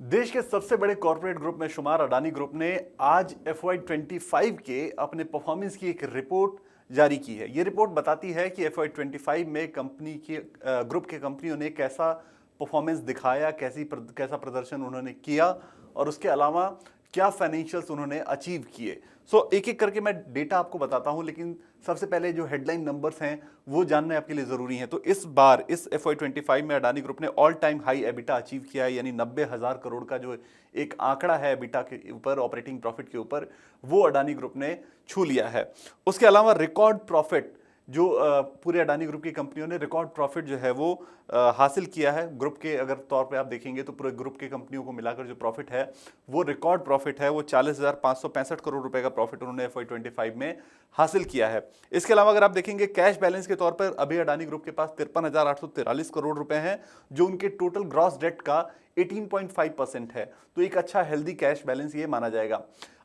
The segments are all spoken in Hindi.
देश के सबसे बड़े कॉर्पोरेट ग्रुप में शुमार अडानी ग्रुप ने आज FY25 के अपने परफॉर्मेंस की एक रिपोर्ट जारी की है। ये रिपोर्ट बताती है कि FY25 में कंपनी की ग्रुप के कंपनियों ने कैसा परफॉर्मेंस दिखाया, कैसा प्रदर्शन उन्होंने किया और उसके अलावा क्या फाइनेंशियल्स उन्होंने अचीव किए। एक एक करके मैं डेटा आपको बताता हूं, लेकिन सबसे पहले जो हेडलाइन नंबर्स हैं वो जानने आपके लिए जरूरी हैं। तो इस बार इस FY25 में अडानी ग्रुप ने all time high EBITDA achieve किया है, यानी 90,000 करोड़ का जो एक आंकड़ा है एबिटा के ऊपर, ऑपरेटिंग प्रॉफिट के ऊपर, वो अडानी ग्रुप ने छू लिया है। उसके अलावा रिकॉर्ड प्रॉफिट जो पूरे अडानी ग्रुप की कंपनियों ने रिकॉर्ड प्रॉफिट जो है वो हासिल किया है। ग्रुप के अगर तौर पे आप देखेंगे तो पूरे ग्रुप के कंपनियों को मिलाकर जो प्रॉफिट है वो रिकॉर्ड प्रॉफिट है, वो 40,565 करोड़ रुपए का प्रॉफिट उन्होंने FY25 में हासिल किया है। इसके अलावा अगर आप देखेंगे कैश बैलेंस के तौर पर अभी अडानी ग्रुप के पास 53,843 करोड़ रुपए हैं, जो उनके टोटल ग्रॉस डेट का 18.5% है। तो एक अच्छा हेल्दी कैश बैलेंस ये माना जाएगा।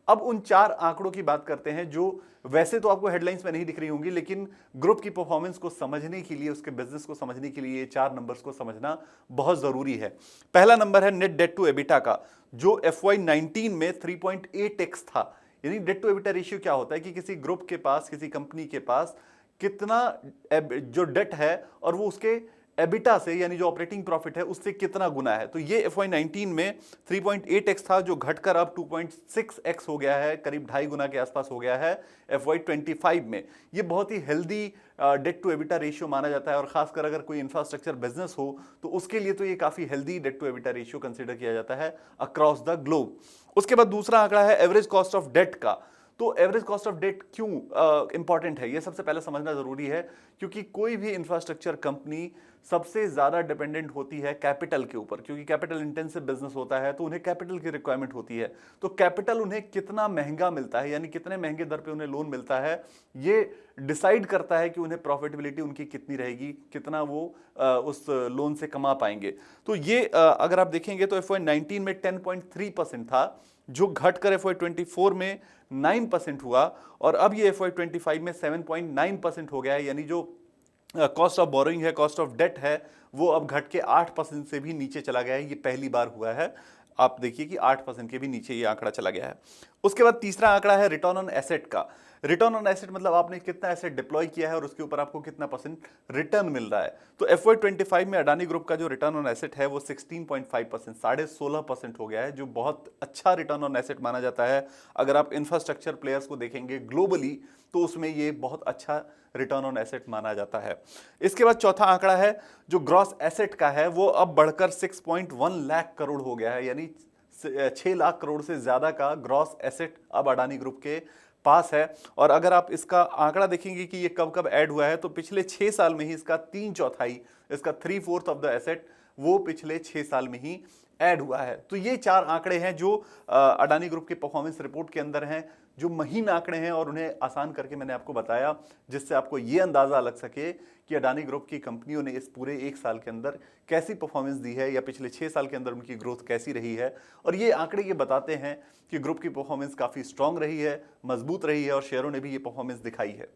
अब उन चार आंकड़ों की बात करते हैं जो वैसे तो आपको हेडलाइंस में नहीं दिख रही होंगी, लेकिन ग्रुप की परफॉर्मेंस को समझने के लिए, उसके बिजनेस को समझने के लिए ये चार नंबर्स को समझना बहुत जरूरी है। पहला नंबर है नेट डेट टू एबिटा का, जो FY19 में 3.8x था। यानी डेट टू एबिटा रेशियो क्या होता है कि किसी ग्रुप के पास, किसी कंपनी के पास कितना जो डेट है और वो उसके एबिटा से, यानी जो ऑपरेटिंग प्रॉफिट है, उससे कितना गुना है। तो ये FY19 में 3.8x था, जो घटकर अब 2.6x हो गया है, करीब 2.5 गुना के आसपास हो गया है FY25 में। ये बहुत ही healthy debt to EBITDA ratio माना जाता है, और खासकर अगर कोई इंफ्रास्ट्रक्चर बिजनेस हो तो उसके लिए तो ये काफी healthy debt to EBITDA ratio consider किया जाता है अक्रॉस द ग्लोब। उसके बाद दूसरा आंकड़ा है एवरेज कॉस्ट ऑफ डेट का। तो एवरेज कॉस्ट ऑफ डेट क्यों इंपॉर्टेंट है, ये सबसे पहले समझना जरूरी है, क्योंकि कोई भी इंफ्रास्ट्रक्चर कंपनी सबसे ज्यादा डिपेंडेंट होती है कैपिटल के ऊपर, क्योंकि कैपिटल इंटेंसिव बिजनेस होता है, तो उन्हें कैपिटल की रिक्वायरमेंट होती है। तो कैपिटल उन्हें कितना महंगा मिलता है, यानी कितने महंगे दर पे उन्हें लोन मिलता है, ये डिसाइड करता है कि उन्हें प्रॉफिटेबिलिटी उनकी कितनी रहेगी, कितना वो उस लोन से कमा पाएंगे। तो ये अगर आप देखेंगे तो FY19 में 10.3% था, जो घटकर FY24 में 9% हुआ, और अब ये FY25 में 7.9% हो गया है। यानी जो कॉस्ट ऑफ बोरोइंग है, कॉस्ट ऑफ डेट है, वो अब घट के 8% से भी नीचे चला गया है। ये पहली बार हुआ है, आप देखिए कि 8% के भी नीचे ये आंकड़ा चला गया है। उसके बाद तीसरा आंकड़ा है रिटर्न ऑन एसेट का। रिटर्न ऑन एसेट मतलब आपने कितना एसेट डिप्लॉय किया है और उसके ऊपर आपको कितना % रिटर्न मिल रहा है। तो FY25 में अडानी ग्रुप का जो रिटर्न ऑन एसेट है वो 16.5%, 16.5% हो गया है, जो बहुत अच्छा रिटर्न ऑन एसेट माना जाता है। अगर आप इंफ्रास्ट्रक्चर प्लेयर्स को देखेंगे ग्लोबली तो उसमें ये बहुत अच्छा रिटर्न ऑन एसेट माना जाता है। इसके बाद चौथा आंकड़ा है जो ग्रॉस एसेट का है, वो अब बढ़कर 6.1 लाख करोड़ हो गया है, यानी 6 लाख करोड़ से ज्यादा का ग्रॉस एसेट अब अडानी ग्रुप के पास है। और अगर आप इसका आंकड़ा देखेंगे कि ये कब कब ऐड हुआ है, तो पिछले 6 साल में ही इसका 3/4, इसका 3/4 ऑफ द एसेट वो पिछले 6 साल में ही ऐड हुआ है। तो ये चार आंकड़े हैं जो अडानी ग्रुप की परफॉर्मेंस रिपोर्ट के अंदर हैं, जो महीन आंकड़े हैं, और उन्हें आसान करके मैंने आपको बताया, जिससे आपको ये अंदाजा लग सके कि अडानी ग्रुप की कंपनियों ने इस पूरे 1 साल के अंदर कैसी परफॉर्मेंस दी है, या पिछले 6 साल के अंदर उनकी ग्रोथ कैसी रही है। और ये आंकड़े ये बताते हैं कि ग्रुप की परफॉर्मेंस काफी स्ट्रांग रही है, मजबूत रही है, और शेयरों ने भी ये परफॉर्मेंस दिखाई है।